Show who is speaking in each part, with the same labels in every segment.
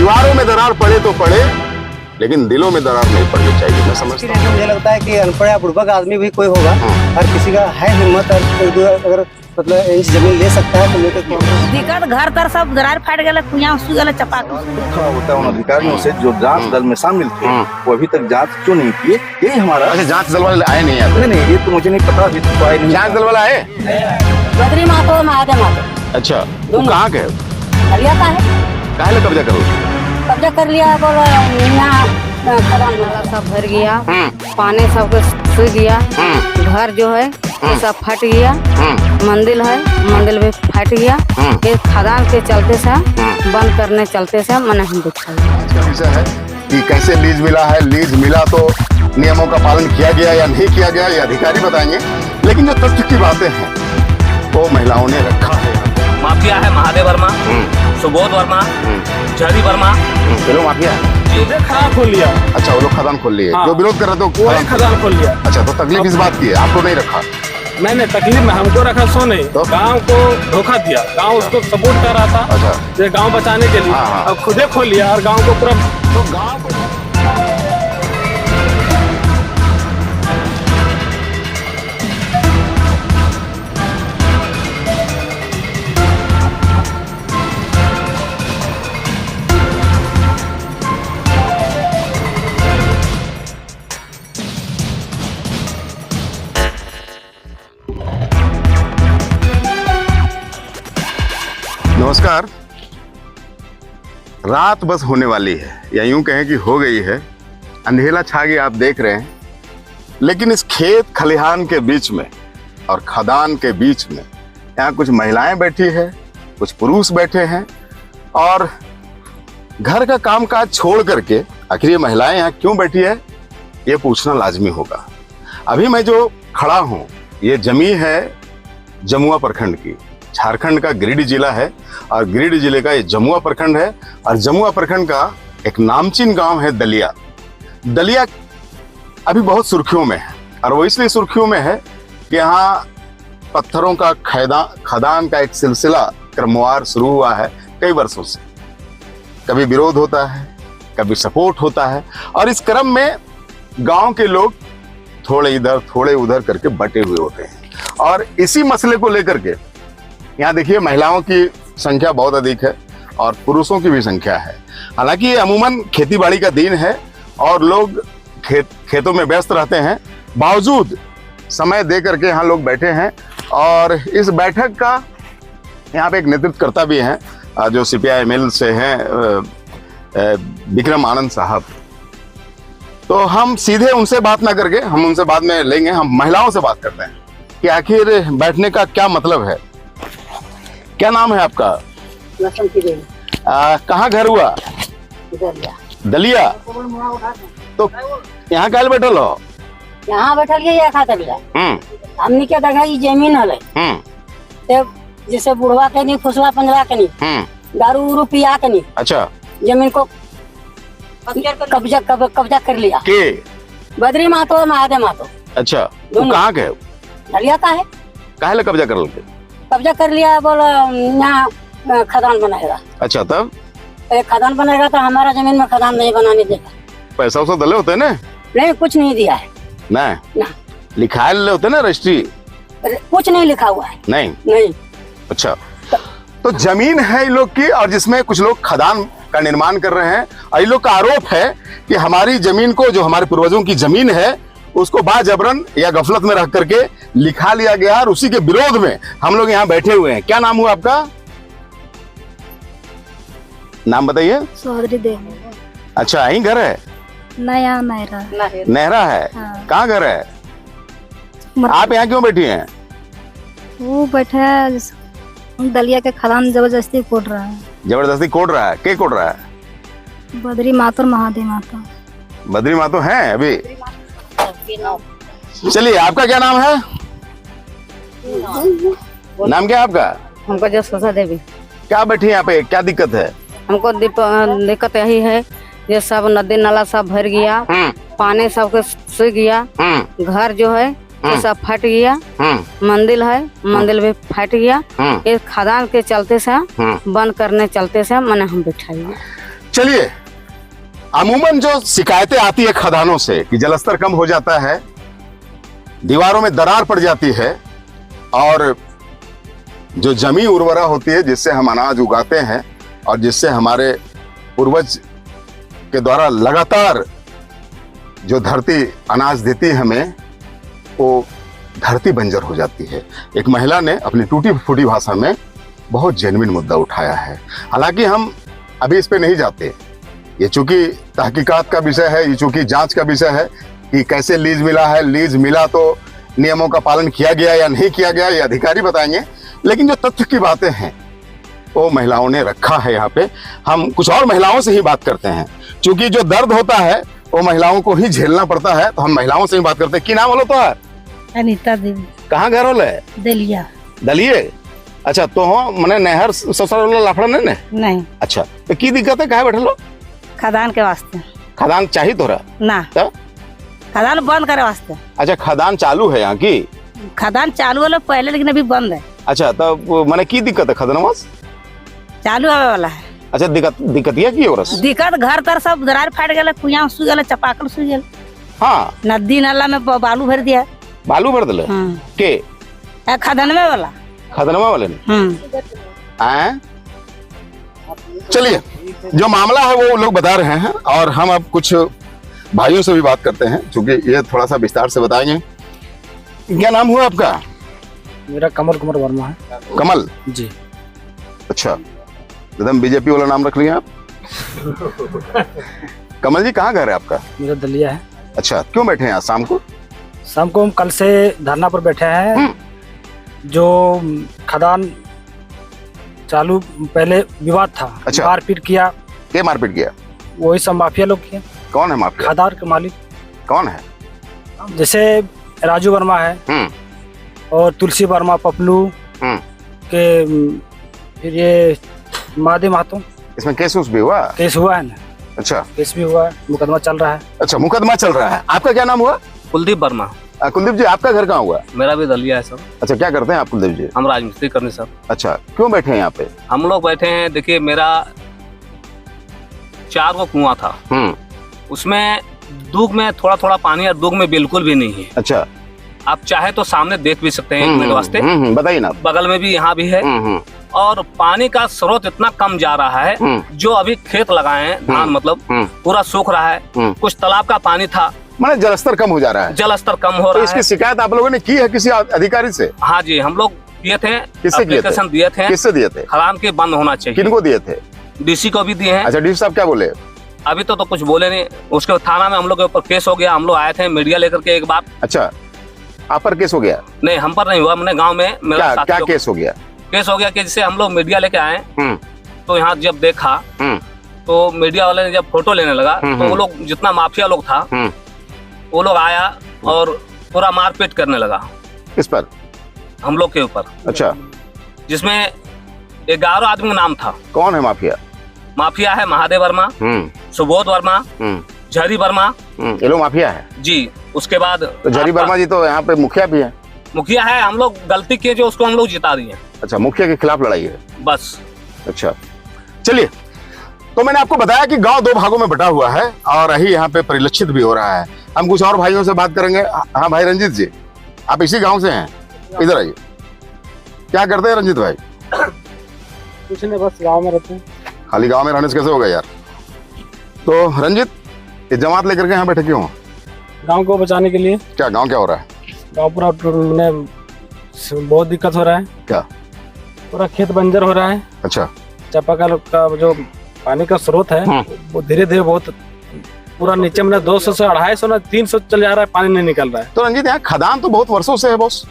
Speaker 1: दीवारों में दरार पड़े तो पड़े, लेकिन दिलों में दरार नहीं पड़नी चाहिए। मैं समझता हूँ।
Speaker 2: मुझे लगता है कि अनपढ़ या बुड़बक आदमी भी कोई होगा, हर किसी का है हिम्मत, और अगर मतलब इंच जमीन ले सकता है तो लेके
Speaker 3: दिक्कत घर तर सब दरार फाट गए, कुइया उस गए चपा
Speaker 4: खड़ा होता है उन अधिकारियों से जो जांच दल में शामिल थे, वो अभी तक जांच क्यों नहीं किए, यही हमारा।
Speaker 1: अच्छा, जांच दल वाले आए नहीं आते?
Speaker 4: नहीं, ये तो मुझे नहीं पता, अभी तो आए नहीं।
Speaker 1: जांच दल वाला है?
Speaker 3: बद्री मातो महादेव मातो।
Speaker 1: अच्छा, वो कहाँ के?
Speaker 3: हलिया का है,
Speaker 1: काहे ले कब्जा करो?
Speaker 3: कब्जा कर लिया, बोलो यहाँ खदान वाला सब भर गया, पानी सब सूख गया, घर जो है ये सब फट गया, मंदिर है मंदिर भी फट गया, ये खदान के चलते से बंद करने चलते से मैंने हम देखा
Speaker 1: विषय है कि कैसे लीज मिला है। लीज मिला तो नियमों का पालन किया गया या नहीं किया गया, ये अधिकारी बताएंगे, लेकिन जो तथ्य की बातें हैं वो महिलाओं ने रखा है।
Speaker 5: माफिया है महादेव वर्मा, सुबोध वर्मा, जहरी वर्मा,
Speaker 1: चलो माफिया
Speaker 5: खदान खोल लिया।
Speaker 1: अच्छा, वो लोग खदान खोल लिए। जो विरोध कर रहे थे वो
Speaker 5: खदान खोल लिया।
Speaker 1: अच्छा, तो तकलीफ इस बात की है, आपको नहीं रखा?
Speaker 5: मैंने तकलीफ में हमको रखा सो नहीं,
Speaker 1: तो?
Speaker 5: गांव को धोखा दिया, गांव उसको सपोर्ट कर रहा था।
Speaker 1: अच्छा,
Speaker 5: ये गांव बचाने के लिए अब खुदे खोल लिया और गांव को पूरा
Speaker 1: तो गांव को नमस्कार। रात बस होने वाली है, या यूं कहें कि हो गई है। अंधेरा छा गया, आप देख रहे हैं, लेकिन इस खेत खलिहान के बीच में और खदान के बीच में यहाँ कुछ महिलाएं बैठी है, कुछ पुरुष बैठे हैं, और घर का कामकाज छोड़ करके आखिर ये महिलाएं यहाँ क्यों बैठी है, ये पूछना लाजमी होगा। अभी मैं जो खड़ा हूँ ये जमी है जमुआ प्रखंड की। झारखंड का गिरिडीह जिला है और गिरिडीह जिले का ये जमुआ प्रखंड है, और जमुआ प्रखंड का एक नामचीन गांव है दलिया। दलिया अभी बहुत सुर्खियों में है, और वो इसलिए सुर्खियों में है कि यहाँ पत्थरों का खदान का एक सिलसिला क्रमवार शुरू हुआ है कई वर्षों से। कभी विरोध होता है, कभी सपोर्ट होता है, और इस क्रम में गांव के लोग थोड़े इधर थोड़े उधर करके बटे हुए होते हैं। और इसी मसले को लेकर के यहाँ देखिए महिलाओं की संख्या बहुत अधिक है और पुरुषों की भी संख्या है। हालांकि ये अमूमन खेतीबाड़ी का दिन है और लोग खेतों में व्यस्त रहते हैं, बावजूद समय दे करके यहाँ लोग बैठे हैं। और इस बैठक का यहाँ पे एक नेतृत्वकर्ता भी हैं जो CPI-ML से हैं, विक्रम आनंद साहब। तो हम सीधे उनसे बात ना करके हम उनसे बाद में लेंगे, हम महिलाओं से बात करते हैं कि आखिर बैठने का क्या मतलब है। क्या नाम है आपका? कहाँ घर हुआ? दलिया। तो यहाँ काहे बैठल हो?
Speaker 3: यहाँ बैठल ये खाता बिया हमनी के देखा ये जमीन हले, जैसे बुढ़वा के नहीं, खुशवा पंजवा के नहीं, दारू उरू पिया के नहीं।
Speaker 1: अच्छा,
Speaker 3: जमीन को कब्जा कर लिया
Speaker 1: के?
Speaker 3: बद्री मातो महादेव मातो।
Speaker 1: अच्छा, वो कहाँ के?
Speaker 3: हलिया का है।
Speaker 1: काहे ले कब्जा कर लेते?
Speaker 3: कब्जा कर लिया, बोलो यहाँ खदान बनाएगा।
Speaker 1: अच्छा, तब
Speaker 3: खदान बनाएगा तो हमारा जमीन में खदान नहीं बनाने देगा।
Speaker 1: पैसा उसा दले होते ना?
Speaker 3: नहीं, कुछ नहीं दिया है
Speaker 1: ना। लिखाए ले होते ना रजिस्ट्री?
Speaker 3: कुछ नहीं लिखा हुआ है। नहीं।
Speaker 1: अच्छा, तो जमीन है इन लोग की, और जिसमें कुछ लोग खदान का निर्माण कर रहे हैं, और इन लोग का आरोप है कि हमारी जमीन को, जो हमारे पूर्वजों की जमीन है, उसको बाजबरन या गफलत में रख करके लिखा लिया गया, और उसी के विरोध में हम लोग यहाँ बैठे हुए हैं। क्या नाम हुआ आपका? नाम बताइए।
Speaker 6: चौधरी देवी।
Speaker 1: अच्छा, यहीं घर है?
Speaker 6: नया नहरा।
Speaker 1: नहरा है।
Speaker 6: हाँ।
Speaker 1: कहाँ घर है? आप यहाँ क्यों बैठी हैं?
Speaker 6: वो बैठा है, दलिया के खदान जबरदस्ती कोड़ रहा है।
Speaker 1: जबरदस्ती कोड़ रहा है? के कोड़ रहा है?
Speaker 6: बद्री मातो और महादेव मातो।
Speaker 1: बद्री मातो है अभी? चलिए, आपका क्या नाम है? नाम क्या है आपका?
Speaker 3: हमको जसोदा देवी।
Speaker 1: क्या बैठी यहाँ पे, क्या दिक्कत है?
Speaker 3: हमको दिक्कत यही है, ये सब नदी नाला सब भर गया, पानी सब सूख गया, घर जो है ये सब फट गया, मंदिर है मंदिर भी फट गया, ये खदान के चलते से बंद करने चलते से मैंने हम बिठाई।
Speaker 1: चलिए, अमूमन जो शिकायतें आती है खदानों से कि जलस्तर कम हो जाता है, दीवारों में दरार पड़ जाती है और जो जमीन उर्वरा होती है जिससे हम अनाज उगाते हैं और जिससे हमारे पूर्वज के द्वारा लगातार जो धरती अनाज देती है हमें, वो धरती बंजर हो जाती है। एक महिला ने अपनी टूटी फूटी भाषा में बहुत जेन्युइन मुद्दा उठाया है। हालांकि हम अभी इस पे नहीं जाते, ये चूंकि तहकीकात का विषय है, ये चूंकि जांच का विषय है कि कैसे लीज मिला है, लीज मिला तो नियमों का पालन किया गया या नहीं किया गया, ये अधिकारी बताएंगे। लेकिन जो तथ्य की बातें हैं वो महिलाओं ने रखा है यहाँ पे। हम कुछ और महिलाओं से ही बात करते हैं, क्योंकि जो दर्द होता है वो महिलाओं को ही झेलना पड़ता है, तो हम महिलाओं से ही बात करते हैं। की नाम बोलो तो है?
Speaker 6: अनीता देवी।
Speaker 1: कहाँ घर होले?
Speaker 6: दलिया।
Speaker 1: दलिए। अच्छा, तो हो मने नहर ससुर लाफड़ा ने?
Speaker 6: नहीं।
Speaker 1: अच्छा, तो की दिक्कत है, काहे बैठल हो?
Speaker 6: खदान के वास्ते।
Speaker 1: खदान चाहिए तोरा?
Speaker 6: ना,
Speaker 1: तो?
Speaker 6: खदान बंद करे वास्ते।
Speaker 1: अच्छा, खदान चालू है यहाँ की?
Speaker 6: खदान चालू वाला पहले, लेकिन अभी बंद है।
Speaker 1: अच्छा, तो मने की दिक्कत है खदानवा?
Speaker 6: चालू होने वाला है।
Speaker 1: अच्छा, दिक्कत ये की औरस?
Speaker 6: दिक्कत घर तर सब दरार फाट गया, कुआं सूख गया, चपाकल सूख गया।
Speaker 1: हाँ,
Speaker 6: नदी नाला में बालू भर दिया।
Speaker 1: बालू भर दिले? के
Speaker 6: खदनवे वाला?
Speaker 1: खदनवा वाले ने? चलिए, जो मामला है वो लोग बता रहे हैं और हम अब कुछ भाइयों से भी बात करते हैं, क्योंकि ये थोड़ा सा विस्तार से बताएंगे। क्या नाम हुआ आपका?
Speaker 7: मेरा कमल कुमार वर्मा है।
Speaker 1: कमल
Speaker 7: जी।
Speaker 1: अच्छा, एकदम बीजेपी वाला नाम रख लिया आप। कमल जी, कहाँ घर है आपका?
Speaker 7: मेरा दलिया है।
Speaker 1: अच्छा, क्यों बैठे हैं आज शाम को?
Speaker 7: शाम को हम कल से धरना पर बैठे हैं। जो खदान चालू पहले विवाद था।
Speaker 1: अच्छा।
Speaker 7: मारपीट किया।
Speaker 1: क्या मारपीट किया?
Speaker 7: वही सब माफिया लोग किया।
Speaker 1: कौन है माफिया?
Speaker 7: खदान के मालिक।
Speaker 1: कौन है?
Speaker 7: जैसे राजू वर्मा है और तुलसी वर्मा, पपलू के, फिर ये महादेव महतो।
Speaker 1: इसमें केस भी हुआ?
Speaker 7: केस हुआ है ना।
Speaker 1: अच्छा,
Speaker 7: केस भी हुआ है, मुकदमा चल रहा है।
Speaker 1: अच्छा, मुकदमा चल रहा है। आपका क्या नाम हुआ?
Speaker 5: कुलदीप वर्मा।
Speaker 1: कुलदीप जी, आपका घर कहाँ हुआ?
Speaker 5: मेरा भी दलिया है सर।
Speaker 1: अच्छा, क्या करते हैं आप कुलदीप जी?
Speaker 5: हम राजमिस्त्री करने सर।
Speaker 1: अच्छा, क्यों बैठे हैं यहाँ पे?
Speaker 5: हम लोग बैठे हैं, देखिए मेरा 4 गो कुआं था, उसमें दूग में थोड़ा थोड़ा पानी है, दूग में बिल्कुल भी नहीं है।
Speaker 1: अच्छा,
Speaker 5: आप चाहे तो सामने देख भी सकते हैं, एक मिनट वास्ते।
Speaker 1: बताइए ना।
Speaker 5: बगल में भी, यहाँ भी है। और पानी का स्रोत इतना कम जा रहा है, जो अभी खेत लगाए हैं धान, मतलब पूरा सूख रहा है। कुछ तालाब का पानी था,
Speaker 1: माने जलस्तर कम हो जा रहा है।
Speaker 5: जलस्तर कम हो
Speaker 1: तो
Speaker 5: रहा है।
Speaker 1: इसकी शिकायत आप लोगों ने की है किसी अधिकारी से?
Speaker 5: हाँ जी, हम लोग दिए थे।
Speaker 1: किससे किए थे?
Speaker 5: एप्लीकेशन दिए थे।
Speaker 1: किससे दिए थे?
Speaker 5: खदान के बंद होना चाहिए।
Speaker 1: किनको दिए थे?
Speaker 5: डीसी को भी दिए हैं।
Speaker 1: अच्छा, डीसी साहब क्या बोले?
Speaker 5: अभी तो कुछ बोले नहीं। उसके थाना में हम लोग के ऊपर केस हो गया। हम लोग आए थे मीडिया लेकर के एक बार।
Speaker 1: अच्छा, आप पर केस हो गया?
Speaker 5: नहीं, हम पर नहीं हुआ, हमने गांव में मेरा
Speaker 1: क्या केस हो गया?
Speaker 5: केस हो गया कि जैसे हम लोग मीडिया लेके आए, तो यहाँ जब देखा तो मीडिया वाले ने जब फोटो लेने लगा, तो वो लोग जितना माफिया लोग था वो लोग आया और पूरा मारपीट करने लगा।
Speaker 1: किस पर?
Speaker 5: हम लोग के ऊपर।
Speaker 1: अच्छा,
Speaker 5: जिसमें 11 आदमी का नाम था।
Speaker 1: कौन है माफिया?
Speaker 5: माफिया है महादेव वर्मा, सुबोध वर्मा, झरी वर्मा।
Speaker 1: ये लोग माफिया है
Speaker 5: जी। उसके बाद
Speaker 1: तो झरी वर्मा जी तो यहाँ पे मुखिया भी है।
Speaker 5: मुखिया है। हम लोग गलती किए जो उसको हम लोग जिता दिए।
Speaker 1: अच्छा, मुखिया के खिलाफ लड़ाई है
Speaker 5: बस।
Speaker 1: अच्छा, चलिए, तो मैंने आपको बताया कि गांव 2 भागों में बटा हुआ है और यही यहाँ पे परिलक्षित भी हो रहा है। हम कुछ और भाइयों से बात करेंगे। हाँ भाई रंजीत जी, आप इसी गांव से हैं? इधर आइए। क्या करते हैं रंजीत भाई?
Speaker 7: कुछ नहीं, बस गाँव में रहते हैं।
Speaker 1: खाली गांव में रहने से कैसे होगा यार? तो रंजीत, ये जमात लेकर के यहाँ बैठे क्यों?
Speaker 7: गाँव को बचाने के लिए।
Speaker 1: क्या गाँव क्या हो रहा है?
Speaker 7: गाँव पूरा बहुत दिक्कत हो रहा है।
Speaker 1: क्या?
Speaker 7: पूरा खेत बंजर हो रहा है।
Speaker 1: अच्छा,
Speaker 7: चापाकल का जो पानी का स्रोत है वो धीरे धीरे बहुत पूरा नीचे में 200 से 250 ना 300 चल जा रहा है, पानी नहीं निकल रहा है।
Speaker 1: तो रंजीत, यहाँ खदान तो बहुत वर्षों से है बॉस।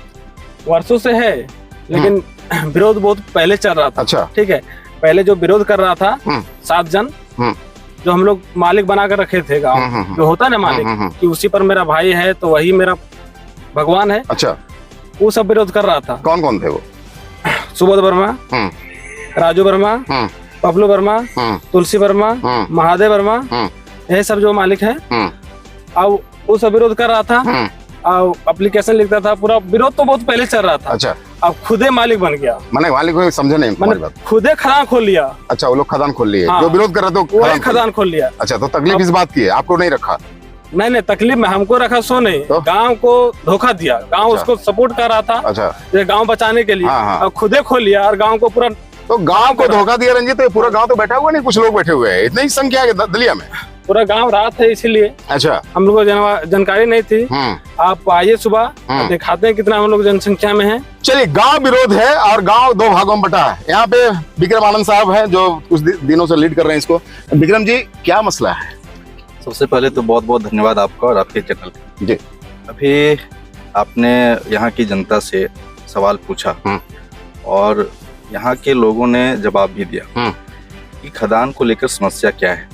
Speaker 7: वर्षों से है, लेकिन विरोध बहुत पहले चल रहा था।
Speaker 1: अच्छा,
Speaker 7: ठीक है, पहले जो विरोध कर रहा था 7 जन, जो हम लोग मालिक बना कर रखे थे गाँव, जो होता है ना मालिक, कि उसी पर मेरा भाई है तो वही मेरा भगवान है।
Speaker 1: अच्छा,
Speaker 7: वो सब विरोध कर रहा था।
Speaker 1: कौन कौन थे वो?
Speaker 7: सुबोध वर्मा, राजू वर्मा, पपलू वर्मा, तुलसी वर्मा, महादेव वर्मा, यही सब जो मालिक है। अब वो सब विरोध कर रहा था एप्लीकेशन लिखता था, पूरा विरोध तो बहुत पहले चल रहा था।
Speaker 1: अच्छा,
Speaker 7: अब खुदे मालिक बन गया।
Speaker 1: मैंने मालिक को समझे नहीं
Speaker 7: मैंने
Speaker 1: तुम्हारी बात।
Speaker 7: खुदे खदान खोल लिया।
Speaker 1: अच्छा, वो लोग खदान खोल लिए,
Speaker 7: हाँ।
Speaker 1: जो विरोध कर रहे थे
Speaker 7: वही खदान खोल लिया।
Speaker 1: अच्छा, तो तकलीफ इस बात की है, आपको नहीं रखा?
Speaker 7: नहीं, तकलीफ में हमको रखा सो नहीं,
Speaker 1: तो?
Speaker 7: गांव को धोखा दिया। गांव
Speaker 1: अच्छा।
Speaker 7: उसको सपोर्ट कर रहा था,
Speaker 1: अच्छा,
Speaker 7: ये गांव बचाने के लिए।
Speaker 1: हाँ, हाँ।
Speaker 7: अब खुदे खोल लिया और गांव को पूरा,
Speaker 1: तो गांव को धोखा दिया रंजीत, तो पूरा गांव तो बैठा हुआ नहीं, कुछ लोग बैठे हुए हैं, इतनी ही संख्या है दलिया में।
Speaker 7: पूरा गांव रात है, इसीलिए
Speaker 1: अच्छा,
Speaker 7: हम लोग को जानकारी नहीं थी। आप आइए सुबह, दिखाते हैं कितना हम लोग जनसंख्या में है।
Speaker 1: चलिए, गांव विरोध है और गांव दो भागों में बटा है। यहाँ पे विक्रम आनंद साहब हैं जो कुछ दिनों से लीड कर रहे हैं इसको। विक्रम जी, क्या मसला है?
Speaker 4: सबसे पहले तो बहुत बहुत धन्यवाद आपका और आपके चैनल का।
Speaker 1: जी,
Speaker 4: अभी आपने यहाँ की जनता से सवाल पूछा और यहाँ के लोगों ने जवाब भी दिया कि खदान को लेकर समस्या क्या है।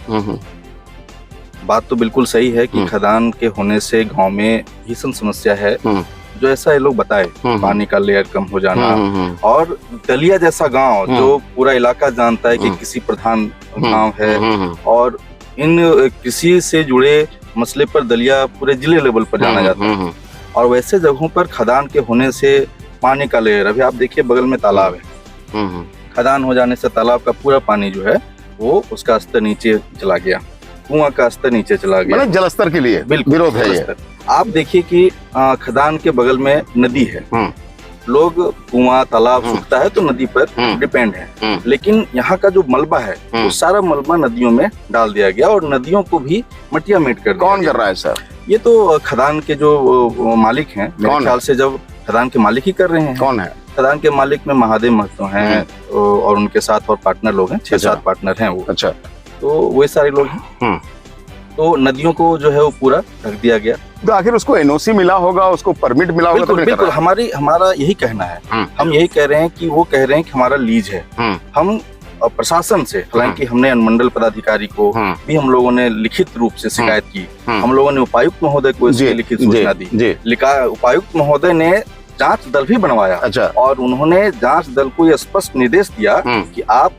Speaker 4: बात तो बिल्कुल सही है कि खदान के होने से गांव में भीषण समस्या है, जो ऐसा ये लोग बताए, पानी का लेयर कम हो जाना और दलिया जैसा गांव जो पूरा इलाका जानता है कि कृषि प्रधान गांव है और इन कृषि से जुड़े मसले पर दलिया पूरे जिले लेवल पर जाना जाता है। और वैसे जगहों पर खदान के होने से पानी का लेयर, अभी आप देखिए बगल में तालाब है, खदान हो जाने से तालाब का पूरा पानी जो है वो उसका स्तर नीचे चला गया, कुआं का स्तर नीचे चला गया।
Speaker 1: मतलब जलस्तर के लिए
Speaker 4: बिल्कुल
Speaker 1: विरोध है ये।
Speaker 4: आप देखिए कि खदान के बगल में नदी है, लोग कुआं तालाब सूखता है तो नदी पर डिपेंड है, लेकिन यहाँ का जो मलबा है वो सारा मलबा नदियों में डाल दिया गया और नदियों को भी मटिया मेट कर दिया।
Speaker 1: कौन कर रहा है सर?
Speaker 4: ये तो खदान के जो मालिक हैं, मेरे ख्याल से जब खदान के मालिक ही कर रहे हैं।
Speaker 1: कौन है
Speaker 4: खदान के मालिक में? महादेव महतो हैं और उनके साथ और पार्टनर लोग हैं, 6-7 पार्टनर हैं वो। अच्छा, तो वही सारे लोग हैं। तो नदियों को जो है वो पूरा ढक दिया गया।
Speaker 1: तो आखिर उसको एनओसी मिला होगा, उसको परमिट मिला होगा?
Speaker 4: बिल्कुल बिल्कुल, हमारा यही कहना है। हम यही कह रहे हैं कि वो कह रहे हैं कि हमारा लीज है। हम प्रशासन से, हालांकि हमने अनुमंडल पदाधिकारी को भी हम लोगों ने लिखित रूप से शिकायत की, हम लोगों ने उपायुक्त महोदय को इसकी लिखित सूचना दी। उपायुक्त महोदय ने जांच दल भी बनवाया। अच्छा। और उन्होंने जांच दल को यह स्पष्ट निर्देश दिया कि आप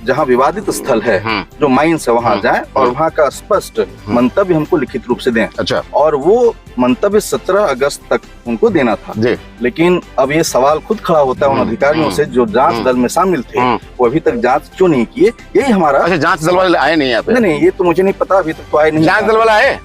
Speaker 4: जहां विवादित स्थल है, जो माइंस है, वहां जाएं और वहां का स्पष्ट मंतव्य हमको लिखित रूप से दें। अच्छा। और वो मंतव्य 17 अगस्त तक उनको देना था। लेकिन अब ये सवाल खुद खड़ा होता है उन अधिकारियों से जो जांच दल में शामिल थे, वो अभी तक जांच क्यों नहीं किए, यही हमारा।
Speaker 1: अच्छा, जांच दल वाले आए नहीं यहाँ पे?
Speaker 4: नहीं, ये तो मुझे नहीं पता, अभी तक तो आए नहीं।
Speaker 1: जांच दल वाले आए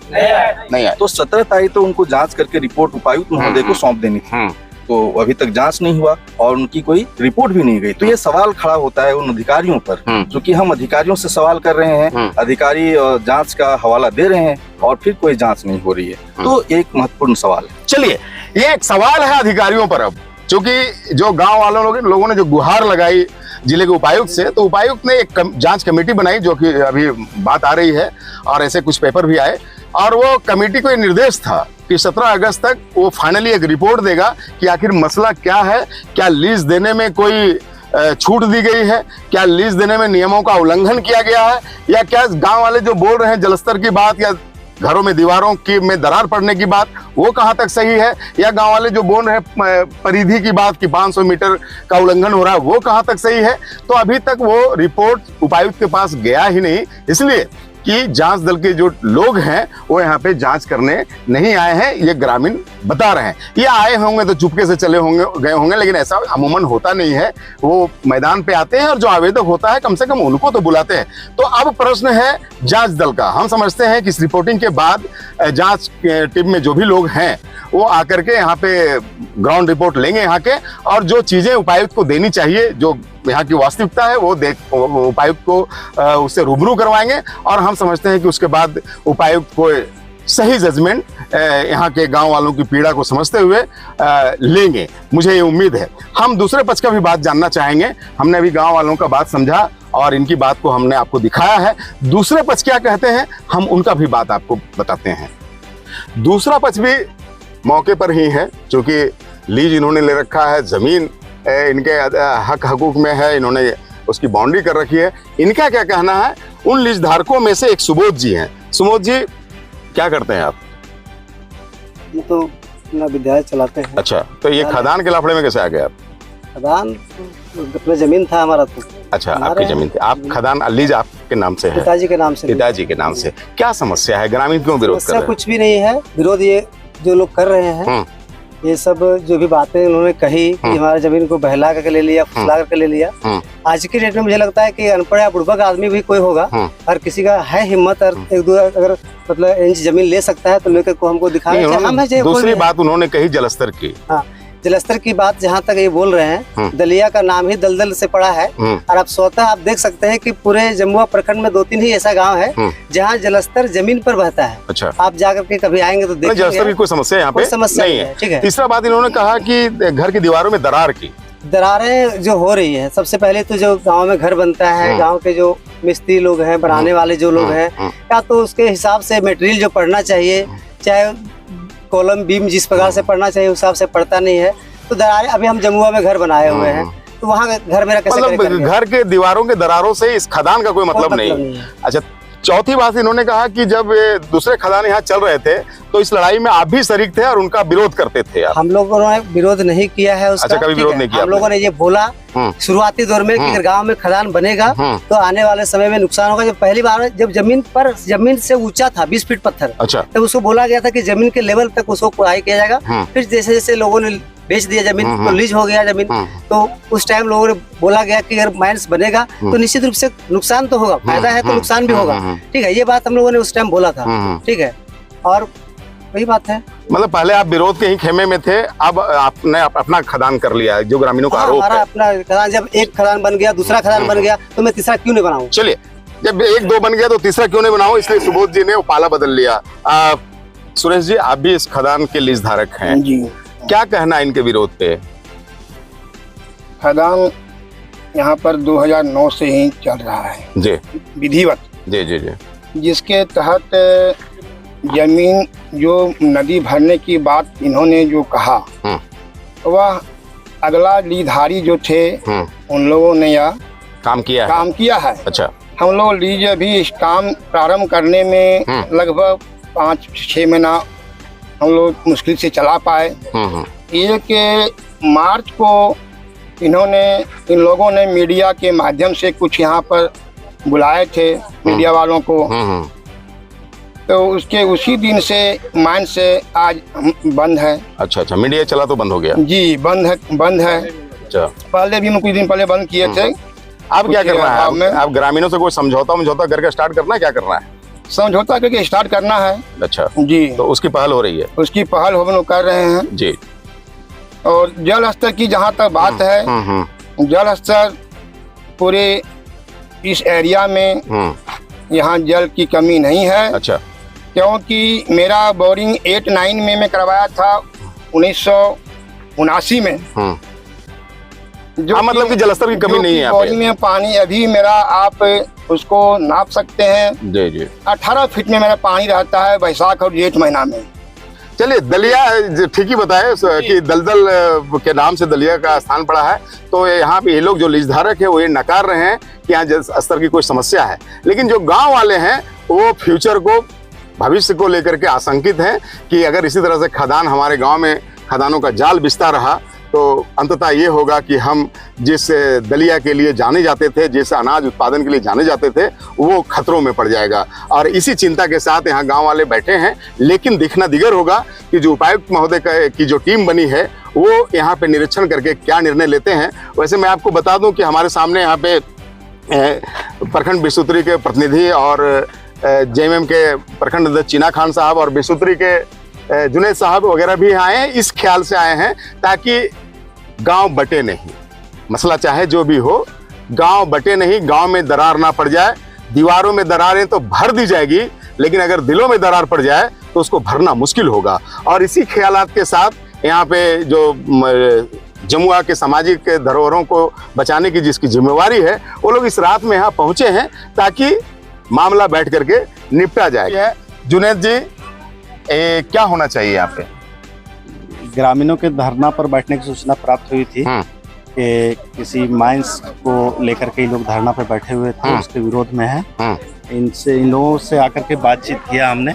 Speaker 1: नहीं आए?
Speaker 4: तो 17 तारीख तो उनको जांच करके रिपोर्ट उपायुक्त महोदय को सौंप देनी थी, तो अभी तक जांच नहीं हुआ और उनकी कोई रिपोर्ट भी नहीं गई। तो ये सवाल खड़ा होता है उन अधिकारियों पर, क्योंकि हम अधिकारियों से सवाल कर रहे हैं, अधिकारी जांच का हवाला दे रहे हैं और फिर कोई जांच नहीं हो रही है। तो ये एक महत्वपूर्ण सवाल है।
Speaker 1: चलिए, ये एक सवाल है अधिकारियों पर अब, क्योंकि जो गांव वालों लोगों ने जो गुहार लगाई जिले के उपायुक्त से, तो उपायुक्त ने एक जांच कमेटी बनाई, जो कि अभी बात आ रही है और ऐसे कुछ पेपर भी आए, और वो कमेटी को ये निर्देश था कि 17 अगस्त तक वो फाइनली एक रिपोर्ट देगा कि आखिर मसला क्या है, क्या लीज देने में कोई छूट दी गई है, क्या लीज देने में नियमों का उल्लंघन किया गया है, या क्या गांव वाले जो बोल रहे हैं जलस्तर की बात या घरों में दीवारों की में दरार पड़ने की बात, वो कहाँ तक सही है, या गांव वाले जो बोल रहे हैं परिधि की बात कि 500 मीटर का उल्लंघन हो रहा है, वो कहाँ तक सही है। तो अभी तक वो रिपोर्ट उपायुक्त के पास गया ही नहीं, इसलिए कि जांच दल के जो लोग हैं वो यहाँ पे जांच करने नहीं आए हैं, ये ग्रामीण बता रहे हैं। ये आए होंगे तो चुपके से चले होंगे, गए होंगे, लेकिन ऐसा अमूमन होता नहीं है। वो मैदान पे आते हैं और जो आवेदक होता है कम से कम उनको तो बुलाते हैं। तो अब प्रश्न है जांच दल का। हम समझते हैं कि इस रिपोर्टिंग के बाद जांच टीम में जो भी लोग हैं वो आकर के यहाँ पे ग्राउंड रिपोर्ट लेंगे यहाँ के, और जो चीजें उपायुक्त को देनी चाहिए, जो यहाँ की वास्तविकता है, वो उपायुक्त को उससे रूबरू करवाएंगे, और हम समझते हैं कि उसके बाद उपायुक्त को सही जजमेंट यहाँ के गांव वालों की पीड़ा को समझते हुए लेंगे, मुझे ये उम्मीद है। हम दूसरे पक्ष का भी बात जानना चाहेंगे। हमने अभी गांव वालों का बात समझा और इनकी बात को हमने आपको दिखाया है। दूसरे पक्ष क्या कहते हैं, हम उनका भी बात आपको बताते हैं। दूसरा पक्ष भी मौके पर ही है, क्योंकि लीज इन्होंने ले रखा है, जमीन इनके हक हकूक में है, इन्होंने उसकी बाउंड्री कर रखी है। इनका क्या कहना है? उन लीज धारकों में से एक सुबोध जी हैं। सुबोध जी, क्या करते हैं आप?
Speaker 2: तो अपना विद्यालय चलाते हैं।
Speaker 1: अच्छा, तो ये खदान के लफड़े में कैसे आ गए आप?
Speaker 2: खदान अपना जमीन था हमारा। तो
Speaker 1: अच्छा, आपकी जमीन थी। आप खदान लीज आपके नाम से है?
Speaker 2: पिताजी के नाम से।
Speaker 1: पिताजी के नाम से। क्या समस्या है? ग्रामीण क्यों विरोध कर रहे हैं?
Speaker 2: कुछ भी नहीं है, विरोध ये जो लोग कर रहे हैं, ये सब जो भी बातें उन्होंने कही कि हमारी जमीन को बहला करके ले लिया, फुसला करके ले लिया। आज की डेट में मुझे लगता है कि अनपढ़ या बुड़बक आदमी भी कोई होगा, और किसी का है हिम्मत और एक दो अगर मतलब इंच जमीन ले सकता है तो लेकर को हमको दिखाए।
Speaker 1: दूसरी बात उन्होंने कही जलस्तर की।
Speaker 2: हाँ, जलस्तर की बात जहाँ तक ये बोल रहे हैं, दलिया का नाम ही दलदल से पड़ा है। और आप स्वतः आप देख सकते हैं कि पूरे जमुआ प्रखंड में 2-3 ही ऐसा गांव है जहाँ जलस्तर जमीन पर बहता है।
Speaker 1: अच्छा,
Speaker 2: आप जाकर के कभी आएंगे तो देखेंगे
Speaker 1: जलस्तर की कोई समस्या यहाँ पे
Speaker 2: समस्या
Speaker 1: नहीं है।
Speaker 2: ठीक है।
Speaker 1: तीसरा बात इन्होंने कहा कि घर की दीवारों में
Speaker 2: दरारें जो हो रही है, सबसे पहले तो जो गांव में घर बनता है, गांव के जो मिस्त्री लोग हैं, बनाने वाले जो लोग हैं, या तो उसके हिसाब से मटेरियल जो पड़ना चाहिए, चाहे कॉलम बीम जिस प्रकार से पड़ना चाहिए उस हिसाब से पड़ता नहीं है। तो दरारें, अभी हम जमुआ में घर बनाए हुए हैं, तो वहाँ घर मेरा कैसे
Speaker 1: मतलब घर के दीवारों के दरारों से इस खदान का कोई मतलब नहीं है। अच्छा, चौथी बात इन्होंने कहा कि जब दूसरे खदान यहाँ चल रहे थे तो इस लड़ाई में आप भी शरीक थे और उनका विरोध करते थे।
Speaker 2: हम लोगों ने विरोध नहीं किया है उसका।
Speaker 1: अच्छा, कभी विरोध नहीं किया?
Speaker 2: हम लोगों ने ये बोला शुरुआती दौर में कि अगर गांव में खदान बनेगा तो आने वाले समय में नुकसान होगा। जब पहली बार जब जमीन से ऊंचा था 20 फीट पत्थर,
Speaker 1: अच्छा,
Speaker 2: तब उसको बोला गया था कि जमीन के लेवल तक उसको खुदाई किया जाएगा। फिर जैसे जैसे लोगों ने बेच दिया जमीन, तो लीज हो गया जमीन, तो उस टाइम लोगों ने बोला गया कि अगर माइंस बनेगा तो निश्चित रूप से नुकसान तो होगा, फायदा है तो नुकसान भी होगा। ठीक है, ये बात हम लोगों ने उस टाइम बोला था। ठीक है, और वही बात है।
Speaker 1: मतलब पहले आप विरोध के ही खेमे में थे, अब आपने अपना खदान कर लिया, जो ग्रामीणों का आरोप है।
Speaker 2: अपना खदान, जब एक खदान बन गया, दूसरा खदान बन गया, तो मैं तीसरा क्यों नहीं बनाऊं?
Speaker 1: चलिए, जब 1-2 बन गया तो तीसरा क्यों नहीं बनाऊं, इसलिए सुबोध जी ने वो पाला बदल लिया। सुरेश जी, आप भी इस खदान के लीज धारक हैं
Speaker 8: जी,
Speaker 1: क्या कहना है इनके विरोध पे?
Speaker 8: खदान यहाँ पर 2009 से ही चल रहा है
Speaker 1: जी,
Speaker 8: विधिवत।
Speaker 1: जी जी जी,
Speaker 8: जिसके तहत जमीन जो नदी भरने की बात इन्होंने जो कहा, वह अगला लीधारी जो थे उन लोगों ने यह
Speaker 1: काम किया है। अच्छा, हम
Speaker 8: लोग लीज भी इस काम प्रारंभ करने में लगभग 5-6 महीना हम लोग मुश्किल से चला पाए। एक मार्च को इन लोगों ने मीडिया के माध्यम से कुछ यहाँ पर बुलाए थे, मीडिया वालों को, तो उसके उसी दिन से माइन से आज बंद है।
Speaker 1: अच्छा अच्छा, मीडिया चला तो बंद हो गया? जी,
Speaker 8: बंद है।
Speaker 1: अच्छा,
Speaker 8: पहले भी कुछ दिन पहले बंद किए थे।
Speaker 1: अब क्या करना है? आप ग्रामीणों से कोई समझौता करके स्टार्ट करना है, क्या करना है?
Speaker 8: समझौता करके स्टार्ट करना है।
Speaker 1: अच्छा
Speaker 8: जी,
Speaker 1: तो उसकी पहल हो रही है?
Speaker 8: उसकी पहल हम लोग कर रहे हैं
Speaker 1: जी।
Speaker 8: और जल स्तर की जहाँ तक बात है, जल स्तर पूरे इस एरिया में यहाँ जल की कमी नहीं है।
Speaker 1: अच्छा,
Speaker 8: क्योंकि मेरा बोरिंग 8-9 में मैं करवाया था 1979 में।
Speaker 1: जो मतलब कि जलस्तर की कमी नहीं है।
Speaker 8: बोरिंग में पानी अभी मेरा आप उसको नाप सकते हैं
Speaker 1: जी जी,
Speaker 8: 18 फीट में मेरा पानी रहता है बैसाख और जेठ महीना में।
Speaker 1: चलिए, दलिया ठीक ही बताए कि दलदल के नाम से दलिया का स्थान पड़ा है, तो यहाँ पे ये लोग जो लीज धारक है वो ये नकार रहे हैं कि यहाँ जल स्तर की कोई समस्या है। लेकिन जो गांव वाले हैं वो फ्यूचर को, भविष्य को लेकर के आशंकित हैं कि अगर इसी तरह से खदान हमारे गांव में खदानों का जाल बिछता रहा तो अंततः ये होगा कि हम जिस दलिया के लिए जाने जाते थे, जिस अनाज उत्पादन के लिए जाने जाते थे, वो खतरों में पड़ जाएगा। और इसी चिंता के साथ यहाँ गांव वाले बैठे हैं। लेकिन दिखना दिगर होगा कि जो उपायुक्त महोदय की जो टीम बनी है वो यहाँ पे निरीक्षण करके क्या निर्णय लेते हैं। वैसे मैं आपको बता दूं कि हमारे सामने यहाँ पे प्रखंड बिसुत्री के प्रतिनिधि और जेएमएम के प्रखंड अध्यक्ष चीना खान साहब और बिसुत्री के जुनेद साहब वगैरह भी आए हैं। इस ख्याल से आए हैं ताकि गांव बटे नहीं, मसला चाहे जो भी हो, गांव बटे नहीं, गांव में दरार ना पड़ जाए। दीवारों में दरारें तो भर दी जाएगी, लेकिन अगर दिलों में दरार पड़ जाए तो उसको भरना मुश्किल होगा। और इसी ख्यालात के साथ यहाँ पे जो जमुआ के सामाजिक धरोहरों को बचाने की जिसकी जिम्मेवारी है, वो लोग इस रात में यहाँ पहुंचे हैं ताकि मामला बैठ करके निपटा जाए। जुनेद जी, क्या होना चाहिए यहाँ पे?
Speaker 9: ग्रामीणों के धरना पर बैठने की सूचना प्राप्त हुई थी कि किसी माइंस को लेकर के लोग धरना पर बैठे हुए थे, उसके विरोध में है। इन लोगों से आकर के बातचीत किया हमने।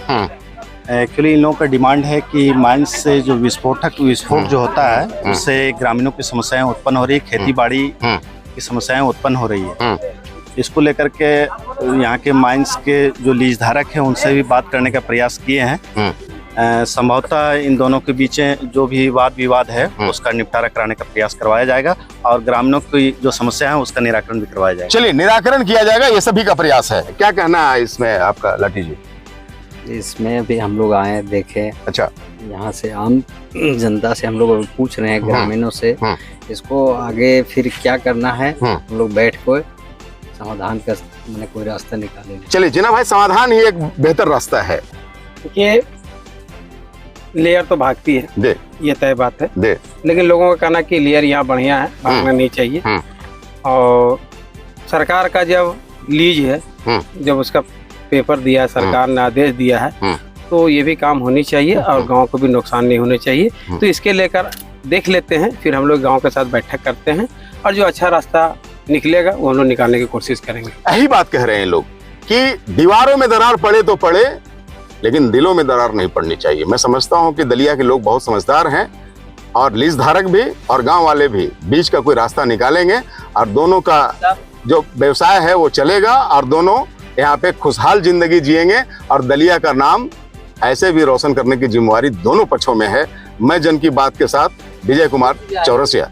Speaker 9: एक्चुअली इन लोगों का डिमांड है कि माइंस से जो विस्फोट जो होता है उससे ग्रामीणों की समस्याएं उत्पन्न हो रही है, खेती बाड़ी की समस्याएं उत्पन्न हो रही है। इसको लेकर के यहाँ के माइंस के जो लीज धारक हैं उनसे भी बात करने का प्रयास किए हैं। संभवतः इन दोनों के बीच जो भी वाद विवाद है उसका निपटारा कराने का प्रयास करवाया जाएगा और ग्रामीणों की जो समस्या है उसका निराकरण भी करवाया जाएगा।
Speaker 1: चलिए, निराकरण किया जाएगा, ये सभी का प्रयास है। क्या कहना है इसमें आपका लाठी जी?
Speaker 10: इसमें भी हम लोग आए देखे।
Speaker 1: अच्छा,
Speaker 10: यहाँ से आम जनता से हम लोग पूछ रहे हैं, ग्रामीणों से, इसको आगे फिर क्या करना है, हम लोग बैठ कर समाधान का मैंने कोई रास्ता निकाले।
Speaker 1: चलिए जिना भाई, समाधान ही एक बेहतर रास्ता है।
Speaker 7: ये लेयर तो भागती है,
Speaker 1: दे
Speaker 7: ये तय बात है,
Speaker 1: दे,
Speaker 7: लेकिन लोगों का कहना कि लेयर यहाँ बढ़िया है, भागना नहीं चाहिए। और सरकार का जब लीज है, जब उसका पेपर दिया, सरकार ने आदेश दिया है, तो ये भी काम होनी चाहिए और गांव को भी नुकसान नहीं होने चाहिए। तो इसके लेकर देख लेते हैं, फिर हम लोग गांव के साथ बैठक करते हैं और जो अच्छा रास्ता निकलेगा वो हम लोग निकालने की कोशिश करेंगे।
Speaker 1: यही बात कह रहे हैं लोग कि दीवारों में दरार पड़े तो पड़े, लेकिन दिलों में दरार नहीं पड़नी चाहिए। मैं समझता हूं कि दलिया के लोग बहुत समझदार हैं और लीज धारक भी और गांव वाले भी बीच का कोई रास्ता निकालेंगे और दोनों का जो व्यवसाय है वो चलेगा और दोनों यहाँ पे खुशहाल जिंदगी जिएंगे और दलिया का नाम ऐसे भी रोशन करने की जिम्मेवारी दोनों पक्षों में है। मैं जन की बात के साथ विजय कुमार चौरसिया।